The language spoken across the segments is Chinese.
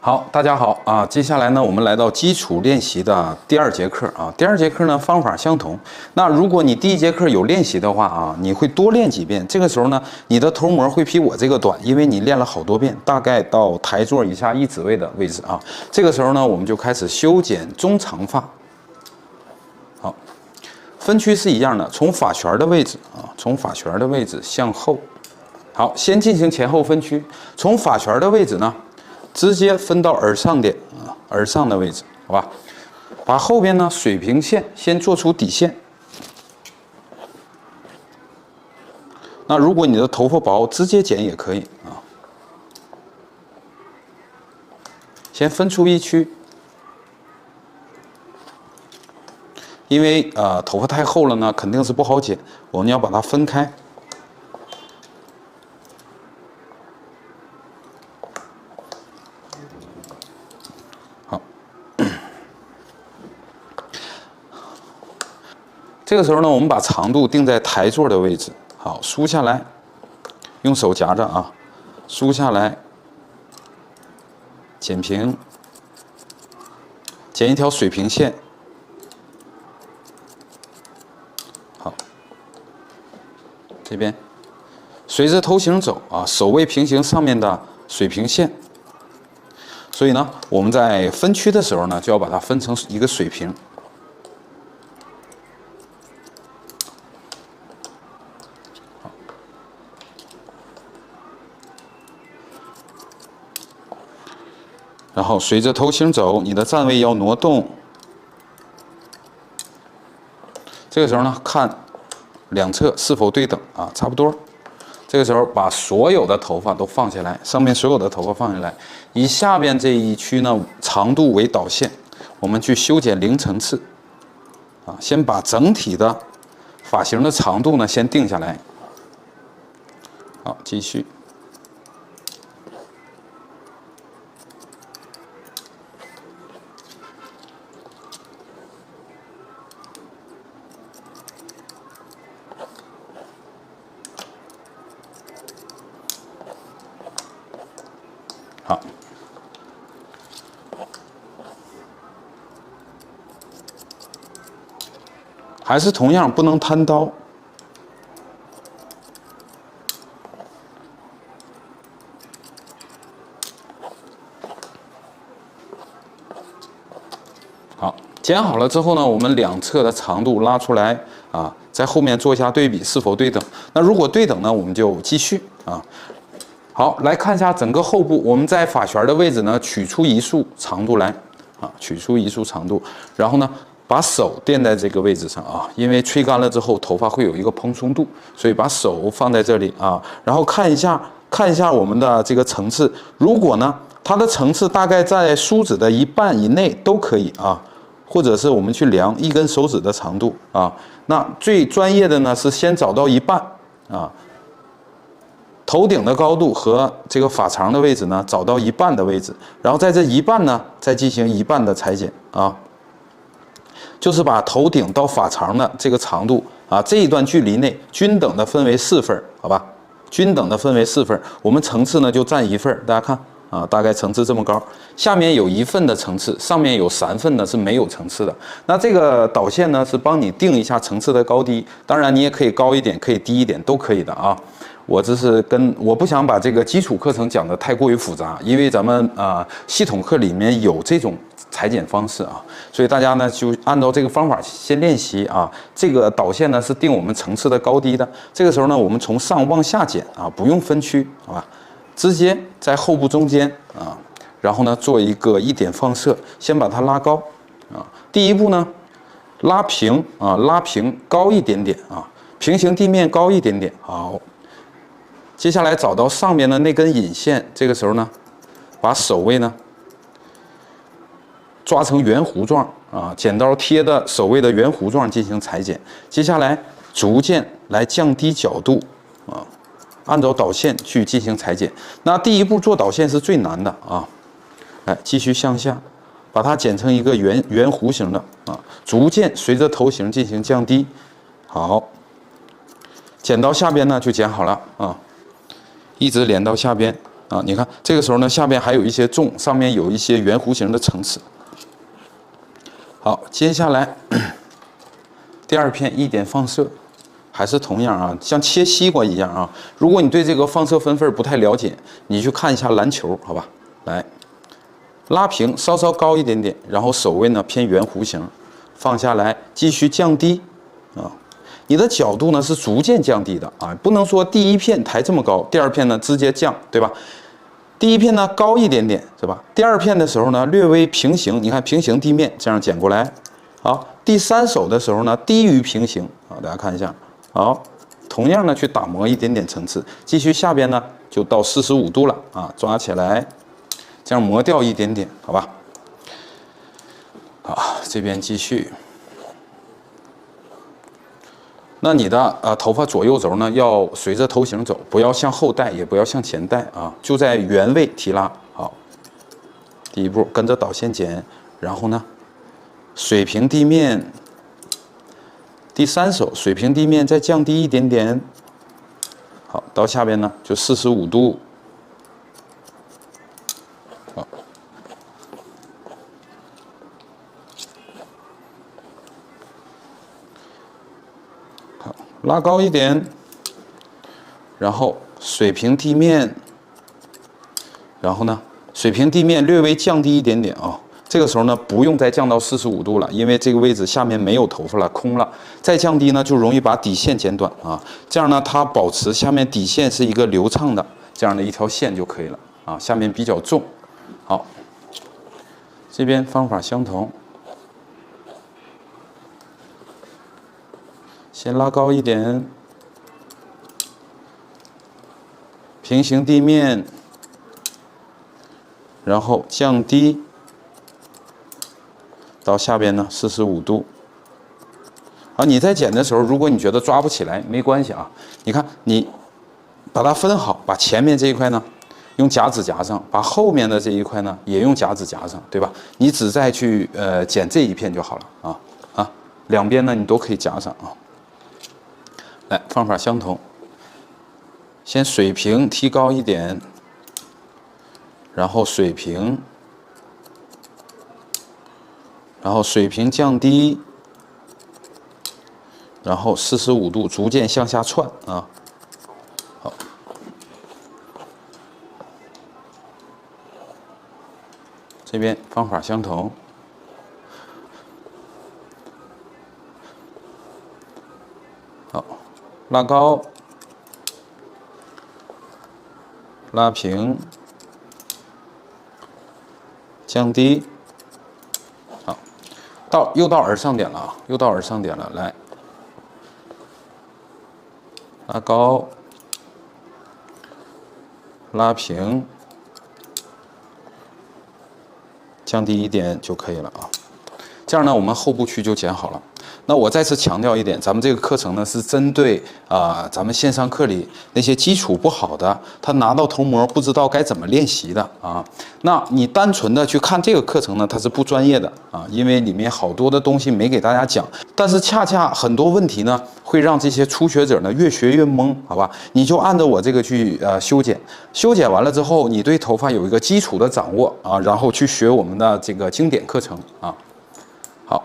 好，大家好啊！接下来呢，我们来到基礎練習的第2節課啊。第2節課呢，方法相同。那如果你第1節課有練習的話啊，你會多練幾遍。這個時候呢，你的頭模會比我這個短，因為你練了好多遍，大概到台座以下1指位的位置啊。這個時候呢，我們就開始修剪中長髮。好，分區是一樣的，從髮旋的位置啊，從髮旋的位置向後。好，先進行前後分區。從髮旋的位置呢，直接分到耳上點啊，耳上的位置，好吧？把後邊呢水平線先做出底線。那如果你的頭髮薄，直接剪也可以啊。先分出一區，因為頭髮太厚了呢，肯定是不好剪，我們要把它分開。這個時候呢，我們把長度定在台座的位置，好，梳下來，用手夾着啊，梳下來，剪平，剪一條水平線，好，這邊隨着頭型走啊，手位平行上面的水平線，所以呢，我們在分區的時候呢，就要把它分成一個水平。然後隨着頭型走，你的站位要挪動。這個時候呢，看兩側是否對等啊，差不多。這個時候把所有的頭髮都放下來，上面所有的頭髮放下來，以下邊這一區呢長度為導線，我們去修剪0層次。啊，先把整體的髮型的長度呢先定下來。好，繼續。好，還是同樣不能貪刀。好，剪好了之後呢，我們兩側的長度拉出來啊，在後面做一下對比，是否对等？那如果对等呢，我們就繼續啊。好，來看一下整個後部，我們在髮旋的位置呢，取出一束長度來，啊，取出一束長度，然後呢，把手墊在這個位置上啊，因為吹乾了之後，頭髮會有一個蓬鬆度，所以把手放在這裡啊，然後看一下我們的這個層次，如果呢，它的層次大概在梳子的1半以內都可以啊，或者是我們去量1根手指的長度啊，那最專業的呢是先找到1半啊。頭頂的高度和這個髮長的位置呢，找到1半的位置，然後在這1半呢，再進行1半的裁剪啊，就是把頭頂到髮長的這個長度啊，這一段距離內均等的分為4份，好吧？均等的分為4份，我們層次呢就占1份，大家看啊，大概層次這麼高，下面有1份的層次，上面有3份呢是沒有層次的。那這個導線呢是幫你定一下層次的高低，當然你也可以高一點，可以低一點，都可以的啊。我這是我不想把這個基礎課程講得太過於複雜，因為咱們系統課裡面有這種裁剪方式啊，所以大家呢就按照這個方法先練習啊。這個導線呢是定我們層次的高低的，這個時候呢我們從上往下剪啊，不用分區，好吧？直接在後部中間啊，然後呢做一個1點放射，先把它拉高啊。第一步呢拉平啊，拉平高一點點啊，平行地面高一點點，好。接下來找到上面的那根引線，這個時候呢，把手位呢抓成圓弧狀啊，剪刀貼的手位的圓弧狀進行裁剪。接下來逐漸來降低角度啊，按照導線去進行裁剪。那第一步做導線是最難的啊，來繼續向下，把它剪成一個圓弧形的啊，逐漸隨着頭型進行降低。好，剪到下邊呢就剪好了啊。一直連到下邊啊，你看這個時候呢，下邊還有一些重，上面有一些圓弧形的層次。好，接下来第二片1點放射，還是同樣啊，像切西瓜一樣啊。如果你对這個放射分份不太了解，你去看一下籃球，好吧？來，拉平，稍稍高一點點，然後手位呢偏圓弧形，放下來，繼續降低啊。你的角度呢是逐漸降低的啊，不能說第一片抬這麼高，第二片呢直接降，對吧？第一片呢高一點點，是吧？第二片的時候呢略微平行，你看平行地面這樣剪過來。好，第三手的時候呢低於平行啊，大家看一下。好，同樣呢去打磨一點點層次，繼續下邊呢就到45度了啊，抓起來，這樣磨掉一點點，好吧？好，這邊繼續。那你的頭髮左右軸呢要隨着頭型走，不要向後帶，也不要向前帶啊，就在原位提拉。好，第一步跟着导线剪，然後呢水平地面，第三手水平地面再降低一點點。好，到下邊呢就45度。好。拉高一點，然後水平地面，然後呢，水平地面略微降低一點點啊。這個時候呢，不用再降到45度了，因為這個位置下面沒有頭髮了，空了。再降低呢，就容易把底線剪短啊。這樣呢，它保持下面底線是一個流暢的這樣的一條線就可以了啊。下面比較重，好，這邊方法相同。先拉高一點，平行地面，然後降低到下邊呢45度。好，你在剪的時候，如果你觉得抓不起来，沒關係啊。你看，你把它分好，把前面這一塊呢用夾子夾上，把後面的這一塊呢也用夾子夾上，對吧？你只再去剪這一片就好了啊。兩邊呢你都可以夾上啊。來，方法相同，先水平提高一點，然後水平，然後水平降低，然後45度逐漸向下竄啊。好，這邊方法相同。好。拉高，拉平，降低，好，又到耳上點了啊，又到耳上點了，來，拉高，拉平，降低一點就可以了啊。這樣呢，我們後部區就剪好了。那我再次強調一點，咱們這個課程呢是針對咱們線上課裡那些基礎不好的，他拿到頭模不知道該怎麼練習的啊。那你單純的去看這個課程呢，它是不專業的啊，因為裡面好多的東西沒給大家講。但是恰恰很多問題呢，會讓這些初學者呢越學越懵，好吧？你就按照我這個去修剪，修剪完了之後，你對頭髮有一個基礎的掌握啊，然後去學我們的這個經典課程啊。好。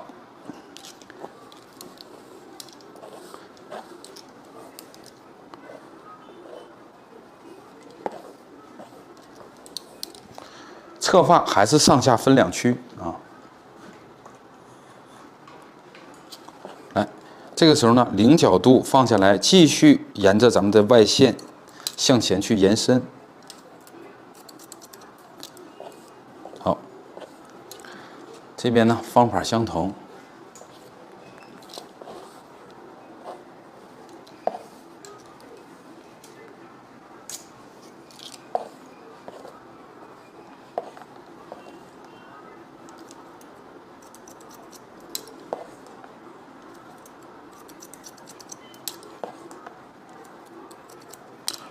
側髮還是上下分兩區啊。來，這個時候呢，零角度放下來，繼續沿着咱們的外線向前去延伸。好，這邊呢方法相同。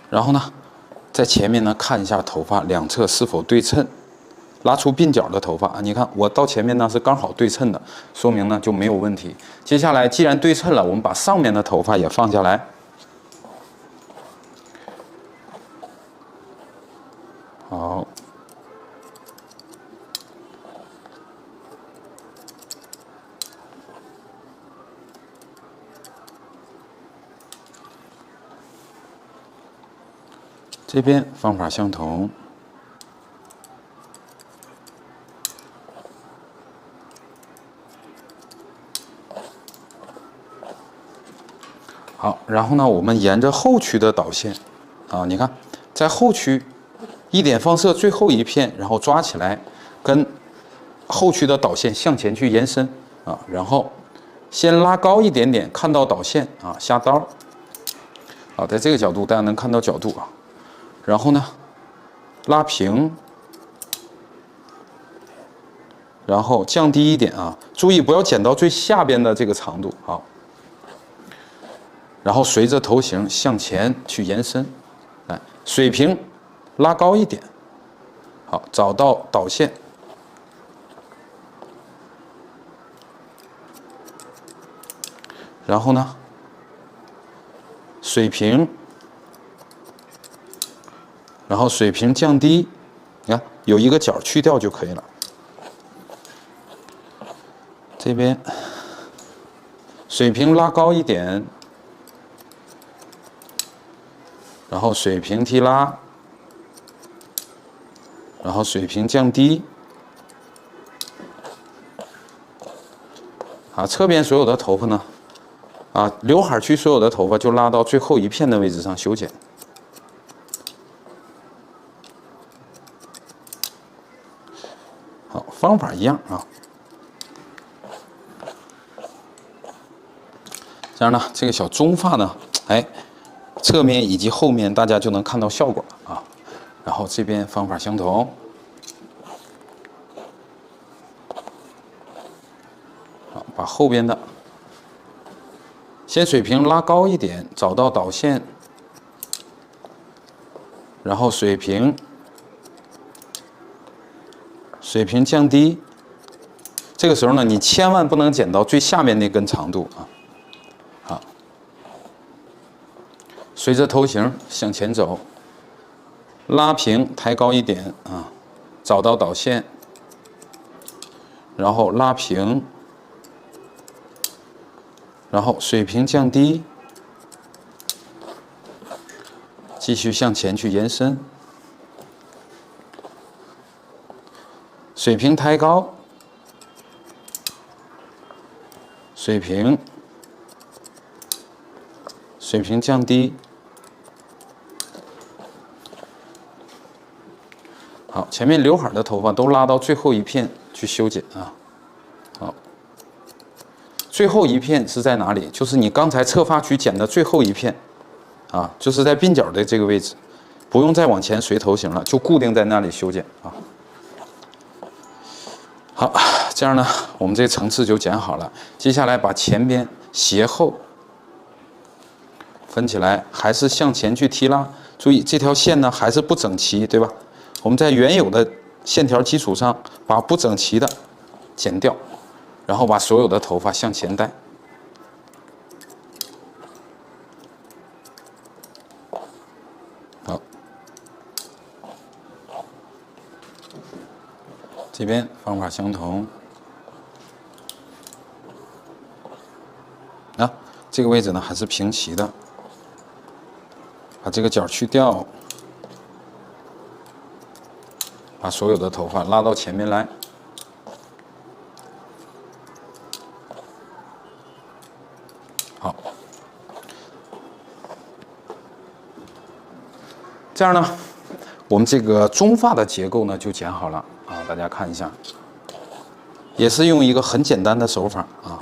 然後呢，在前面呢看一下頭髮兩側是否對稱，拉出鬢角的頭髮啊，你看我到前面呢是剛好對稱的，說明呢就沒有問題。接下來既然對稱了，我們把上面的頭髮也放下來。這邊方法相同。好，然后呢，我们沿着后区的导线，啊，你看，在后区1点放射最后一片，然后抓起来，跟后区的导线向前去延伸啊，然後先拉高一點點，看到導線啊，下刀。好，在這個角度大家能看到角度啊，然後呢，拉平，然後降低一點啊，注意不要剪到最下邊的這個長度啊。然後隨着頭型向前去延伸，來水平拉高一點，好，找到導線，然後呢，水平，然後水平降低，你看有一個角去掉就可以了。這邊水平拉高一點。然後水平提拉，然後水平降低，啊，側邊所有的頭髮呢，啊，劉海區所有的頭髮就拉到最後一片的位置上修剪。好，方法一樣啊。這樣呢，這個小中髮呢，哎。側面以及後面，大家就能看到效果了啊。然後這邊方法相同，好，把後邊的先水平拉高一點，找到導線，然後水平降低。這個時候呢，你千萬不能剪到最下面那根長度啊。隨着頭型向前走，拉平抬高一點啊，找到導線，然後拉平，然後水平降低，繼續向前去延伸，水平抬高，水平降低。好，前面劉海的頭髮都拉到最後一片去修剪啊。好，最後一片是在哪裡？就是你剛才側髮區剪的最後一片，啊，就是在鬢角的這個位置，不用再往前隨頭型了，就固定在那裡修剪啊。好，這樣呢，我們這個層次就剪好了。接下來把前邊斜後分起來，還是向前去提拉。注意這條線呢還是不整齊，對吧？我們在原有的線條基礎上，把不整齊的剪掉，然後把所有的頭髮向前帶。好，這邊方法相同。啊，這個位置呢還是平齊的，把這個角去掉。把所有的頭髮拉到前面來，好，這樣呢，我們這個中髮的結構呢就剪好了啊，大家看一下，也是用一個很簡單的手法啊。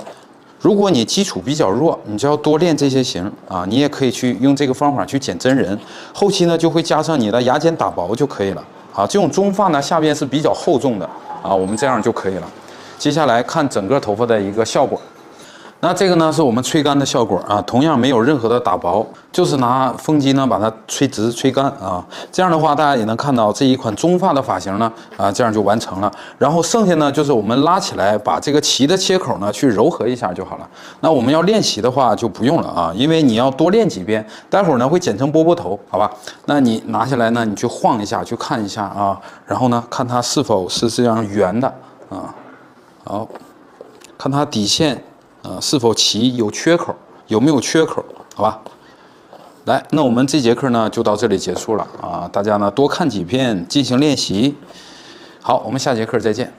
如果你基礎比較弱，你就要多練這些型啊，你也可以去用這個方法去剪真人，後期呢就會加上你的牙剪打薄就可以了。啊，這種中髮呢，下邊是比較厚重的啊，我們這樣就可以了。接下來看整個頭髮的一個效果。那這個呢是我們吹乾的效果啊，同樣沒有任何的打薄，就是拿風機呢把它吹直吹乾啊。這樣的話，大家也能看到這一款中髮的髮型呢啊，這樣就完成了。然後剩下呢就是我們拉起來，把這個齊的切口呢去柔和一下就好了。那我們要練習的話就不用了啊，因為你要多練幾遍，待會兒呢會剪成波波頭，好吧？那你拿下來呢，你去晃一下，去看一下啊，然後呢看它是否是這樣圓的啊，好，看它底線。是否齊，有缺口，有沒有缺口？好吧，来，那我们这節課呢就到這裡結束了啊，大家呢多看幾遍，進行練習。好，我們下節課再見。